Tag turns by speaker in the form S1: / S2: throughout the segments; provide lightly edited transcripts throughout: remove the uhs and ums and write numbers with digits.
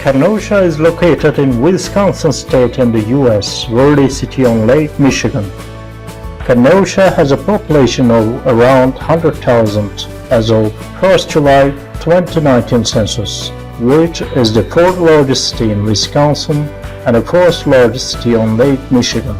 S1: Kenosha is located in Wisconsin State in the U.S., Verde City on Lake Michigan. Kenosha has a population of around 100,000 as of 1st July 2019 census, which is the fourth largest city in Wisconsin and the fourth largest city on Lake Michigan.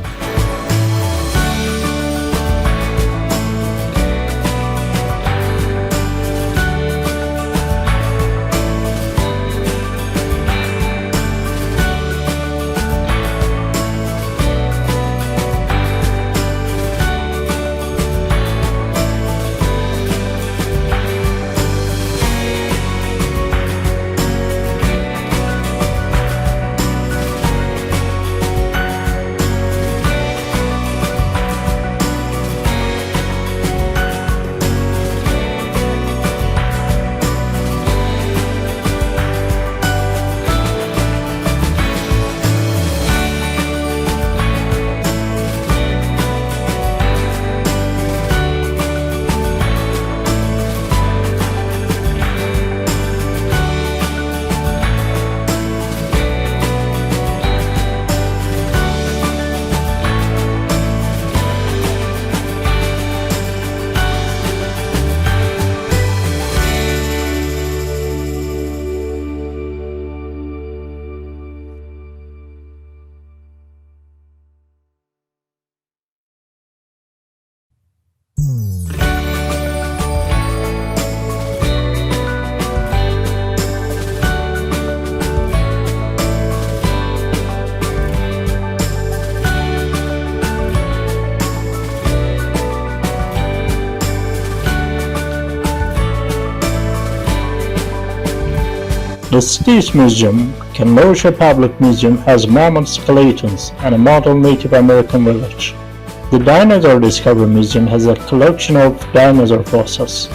S1: The city's museum, Kenosha Public Museum, has mammoth skeletons and a model Native American village. The Dinosaur Discovery Museum has a collection of dinosaur fossils.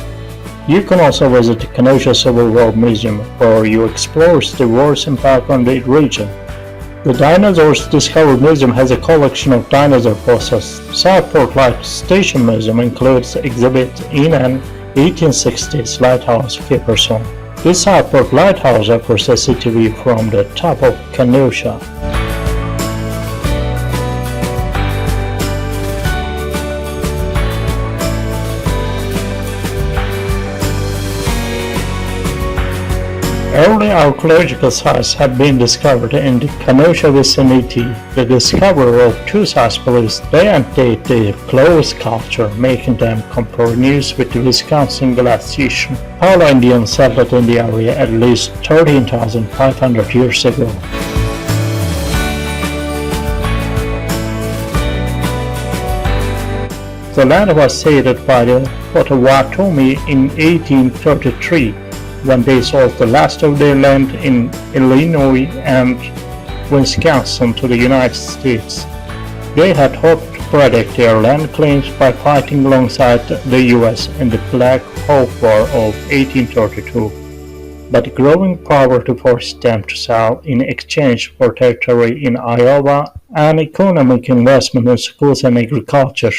S1: You can also visit the Kenosha Civil War Museum, where you explore the war's impact on the region. The Dinosaurs Discovery Museum has a collection of dinosaur fossils. Southport Light Station Museum includes exhibit in an 1860s lighthouse keeper's home. This Southport lighthouse offers a city view from the top of Kenosha. Early archaeological sites have been discovered in the Kenosha vicinity. The discovery of two sites believes they antedate the closed culture, making them contemporaneous with the Wisconsin glaciation. Palo Indians settled in the area at least 13,500 years ago. The land was ceded by the Potawatomi in 1833. When they sold the last of their land in Illinois and Wisconsin to the United States. They had hoped to protect their land claims by fighting alongside the U.S. in the Black Hawk War of 1832, but growing poverty forced them to sell in exchange for territory in Iowa and economic investment in schools and agriculture.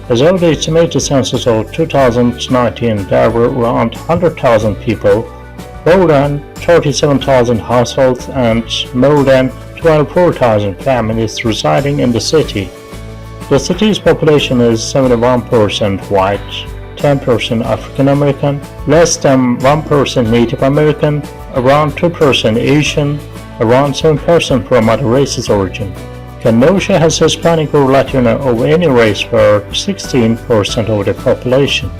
S1: As of the estimated census of 2019, there were around 100,000 people, more than 37,000 households, and more than 24,000 families residing in the city. The city's population is 71% white, 10% African American, less than 1% Native American, around 2% Asian, around 7% from other races origin. Kenosha has Hispanic or Latino of any race for 16% of the population.